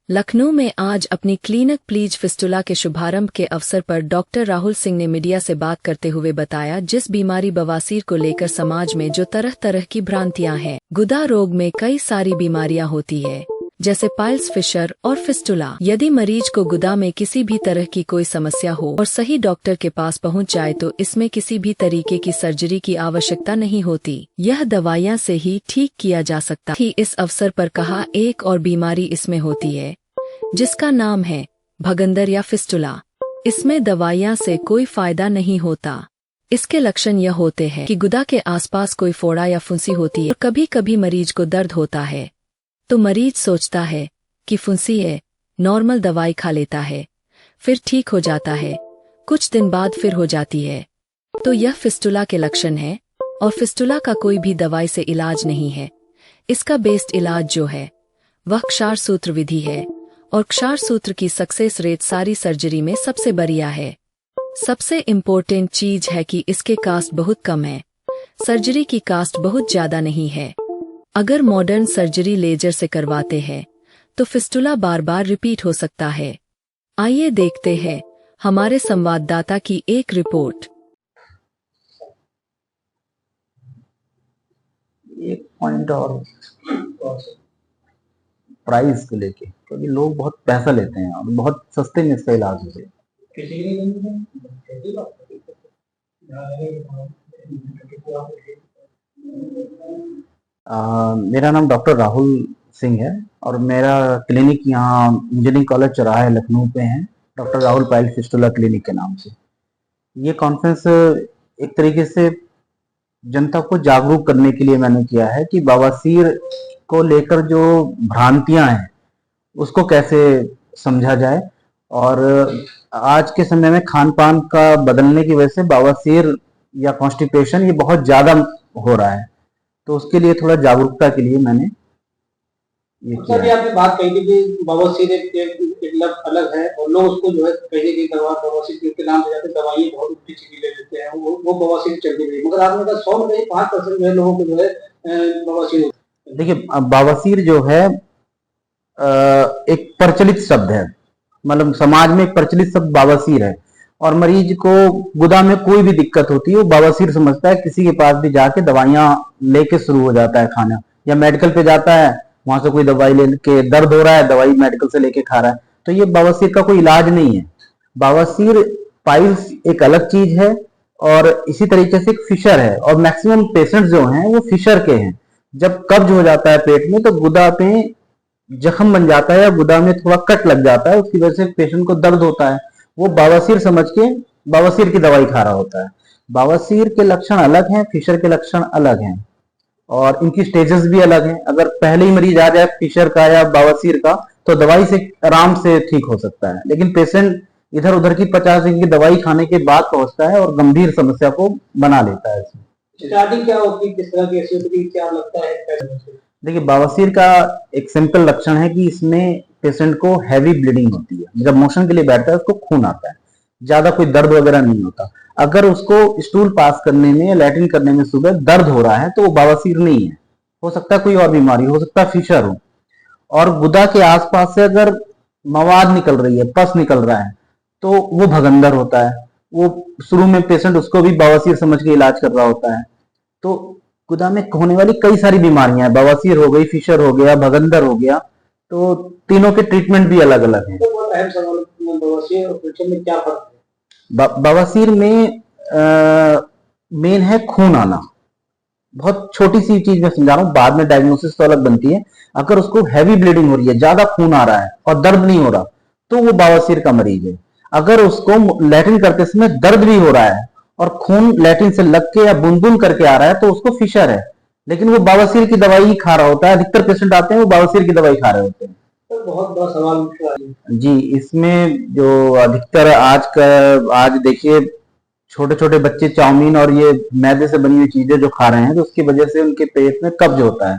लखनऊ में आज अपनी क्लिनिक प्लीज फिस्टुला के शुभारंभ के अवसर पर डॉक्टर राहुल सिंह ने मीडिया से बात करते हुए बताया, जिस बीमारी बवासीर को लेकर समाज में जो तरह तरह की भ्रांतियां हैं। गुदा रोग में कई सारी बीमारियां होती है, जैसे पाइल्स, फिशर और फिस्टुला। यदि मरीज को गुदा में किसी भी तरह की कोई समस्या हो और सही डॉक्टर के पास पहुंच जाए तो इसमें किसी भी तरीके की सर्जरी की आवश्यकता नहीं होती। यह दवाइयां से ही ठीक किया जा सकता है। इस अवसर पर कहा, एक और बीमारी इसमें होती है जिसका नाम है भगंदर या फिस्टुला। इसमें दवाइयां से कोई फायदा नहीं होता। इसके लक्षण यह होते हैं कि गुदा के आसपास कोई फोड़ा या फुंसी होती है और कभी कभी मरीज को दर्द होता है तो मरीज सोचता है कि फुंसी है, नॉर्मल दवाई खा लेता है, फिर ठीक हो जाता है। कुछ दिन बाद फिर हो जाती है, तो यह फिस्टुला के लक्षण है। और फिस्टुला का कोई भी दवाई से इलाज नहीं है। इसका बेस्ट इलाज जो है वह क्षार सूत्र विधि है, और क्षार सूत्र की सक्सेस रेट सारी सर्जरी में सबसे बढ़िया है। सबसे इम्पोर्टेंट चीज है कि इसके कास्ट बहुत कम है। सर्जरी की कास्ट बहुत ज्यादा नहीं है। अगर मॉडर्न सर्जरी लेजर से करवाते हैं तो फिस्टुला बार बार रिपीट हो सकता है। आइए देखते हैं हमारे संवाददाता की एक रिपोर्ट। एक पॉइंट और प्राइस को लेके, क्योंकि लोग बहुत पैसा लेते हैं और बहुत सस्ते में इसका इलाज हो जाए। मेरा नाम डॉक्टर राहुल सिंह है और मेरा क्लिनिक यहाँ इंजीनियरिंग कॉलेज चौराहा लखनऊ पे है, doctor Rahul piles fistula clinic के नाम से। ये कॉन्फ्रेंस एक तरीके से जनता को जागरूक करने के लिए मैंने किया है कि बवासीर को लेकर जो भ्रांतियां हैं उसको कैसे समझा जाए। और आज के समय में खान पान का बदलने की वजह से बवासीर या कॉन्स्टिपेशन ये बहुत ज्यादा हो रहा है, तो उसके लिए थोड़ा जागरूकता के लिए मैंने ये किया। अभी आपने बात कही थी कि बवासीर एक अलग है और लोग उसको जो है कहीं की दवा बवासीर के नाम से जाते दवाइयाँ बहुत उल्टी सीधी ले लेते हैं, वो बवासीर चलती रही। मगर आपने कहा 100 में 5% जो है लोगों को जो है बवासीर। देखिए, बवासीर जो है एक प्रचलित शब्द है, मतलब समाज में एक प्रचलित शब्द बवासीर है। और मरीज को गुदा में कोई भी दिक्कत होती है वो बवासीर समझता है। किसी के पास भी जाके दवाइयां लेके शुरू हो जाता है खाना, या मेडिकल पे जाता है, वहां से कोई दवाई लेके दर्द हो रहा है, दवाई मेडिकल से लेके खा रहा है, तो ये बवासीर का कोई इलाज नहीं है। बवासीर पाइल्स एक अलग चीज है और इसी तरीके से एक फिशर है। और मैक्सिमम पेशेंट जो हैं वो फिशर के हैं। जब कब्ज हो जाता है पेट में तो गुदा पे जख्म बन जाता है या गुदा में थोड़ा कट लग जाता है, उसकी वजह से पेशेंट को दर्द होता है। वो बवासीर समझ के बवासीर की दवाई खा रहा होता है। बवासीर के लक्षण अलग हैं, फिशर के लक्षण अलग हैं और इनकी स्टेजेस भी अलग हैं। अगर पहले ही मरीज आ जाए फिशर का या बवासीर का तो दवाई से आराम से ठीक हो सकता है, लेकिन पेशेंट इधर उधर की 50 दिन की दवाई खाने के बाद पहुंचता है और गंभीर समस्या को बना लेता है। स्टार्टिंग क्या होती है, किस तरह की ऐसी क्या लगता है? देखिए, बवासीर का एक सिंपल लक्षण है कि इसमें पेशेंट को हैवी ब्लीडिंग होती है। जब मोशन के लिए बैठता है उसको खून आता है, ज्यादा कोई दर्द वगैरह नहीं होता। अगर उसको स्टूल पास करने में, लैट्रिन करने में सुबह दर्द हो रहा है तो वो बवासीर नहीं है, हो सकता है कोई और बीमारी, हो सकता है फिशर हो। और गुदा के आसपास से अगर मवाद निकल रही है, पस निकल रहा है, तो वो भगंदर होता है। वो शुरू में पेशेंट उसको भी बवासीर समझ के इलाज कर रहा होता है। तो गुदा में होने वाली कई सारी बीमारियां हैं, बवासीर हो गई, फिशर हो गया, भगंदर हो गया, तो तीनों के ट्रीटमेंट भी अलग अलग हैं। बवासीर और फिशर में क्या फर्क है? बवासीर में मेन है खून आना। बहुत छोटी सी चीज मैं समझा रहा हूँ, बाद में डायग्नोसिस तो अलग बनती है। अगर उसको हैवी ब्लीडिंग हो रही है, ज्यादा खून आ रहा है और दर्द नहीं हो रहा, तो वो बवासीर का मरीज है। अगर उसको लैट्रिन करते समय दर्द भी हो रहा है और खून लैट्रिन से लग के या बूंद बूंद करके आ रहा है, तो उसको फिशर है, लेकिन वो बवासीर की दवाई ही खा रहा होता है। अधिकतर पेशेंट आते हैं वो बवासीर की दवाई खा रहे होते हैं। तो बहुत बड़ा सवाल जी, इसमें जो अधिकतर आज देखिए छोटे छोटे बच्चे चाउमीन और ये मैदे से बनी हुई चीजें जो खा रहे हैं, तो उसकी वजह से उनके पेट में कब्ज होता है।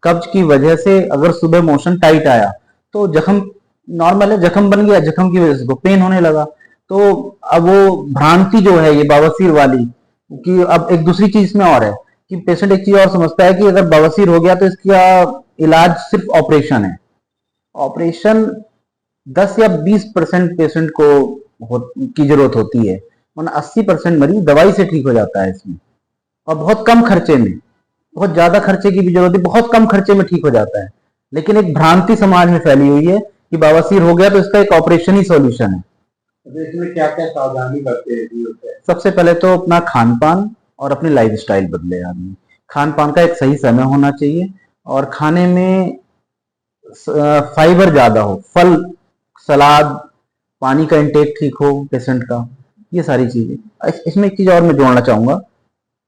कब्ज की वजह से अगर सुबह मोशन टाइट आया तो जख्म नॉर्मल है, जख्म बन गया, जख्म की वजह से पेन होने लगा। तो अब वो भ्रांति जो है ये बवासीर वाली कि अब एक दूसरी चीज में और है कि पेशेंट एक चीज और समझता है कि अगर बवासीर हो गया तो इसका इलाज सिर्फ ऑपरेशन है। ऑपरेशन 10 या 20% पेशेंट को की जरूरत होती है, वरना 80% मरीज दवाई से ठीक हो जाता है इसमें, और बहुत कम खर्चे में। बहुत ज्यादा खर्चे की भी जरूरत है, बहुत कम खर्चे में ठीक हो जाता है। लेकिन एक भ्रांति समाज में फैली हुई है कि बवासीर हो गया तो इसका एक ऑपरेशन ही सॉल्यूशन है। तो इसमें क्या क्या सावधानी करते हैं? सबसे पहले तो अपना खान पान और अपनी लाइफ स्टाइल बदले आदमी। खान पान का एक सही समय होना चाहिए, और खाने में फाइबर ज्यादा हो, फल, सलाद, पानी का इंटेक ठीक हो पेशेंट का, ये सारी चीजें। इसमें एक चीज और मैं जोड़ना चाहूंगा,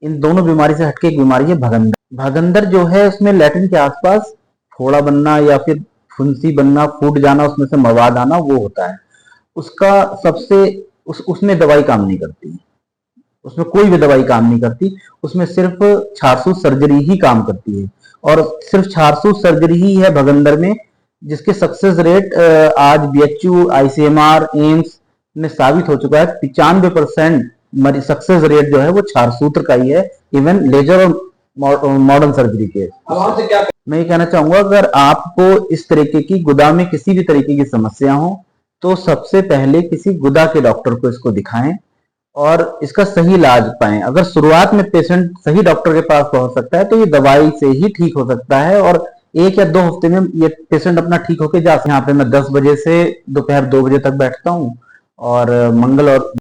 इन दोनों बीमारी से हटके एक बीमारी है भगंदर। भगंदर जो है उसमें लैट्रिन के आसपास फोड़ा बनना या फिर फुंसी बनना, फूट जाना, उसमें से मवाद आना, वो होता है। उसका उसमें दवाई काम नहीं करती, उसमें कोई भी दवाई काम नहीं करती। उसमें सिर्फ छारसूत सर्जरी ही काम करती है, और सिर्फ छारसूत सर्जरी ही है भगंदर में जिसके सक्सेस रेट आज बीएचयू, आईसीएमआर, एम्स में साबित हो चुका है। 95% सक्सेस रेट जो है वो छारसूत्र का ही है, इवन लेजर और मॉडर्न सर्जरी के। मैं ये कहना चाहूंगा, अगर आपको इस तरीके की गुदा में किसी भी तरीके की समस्या हो तो सबसे पहले किसी गुदा के डॉक्टर को इसको दिखाएं और इसका सही इलाज पाएं। अगर शुरुआत में पेशेंट सही डॉक्टर के पास पहुंच सकता है तो ये दवाई से ही ठीक हो सकता है, और 1 या 2 हफ्ते में ये पेशेंट अपना ठीक होके जा सकता है। यहाँ पे मैं 10 बजे से दोपहर 2 बजे तक बैठता हूँ, और मंगल और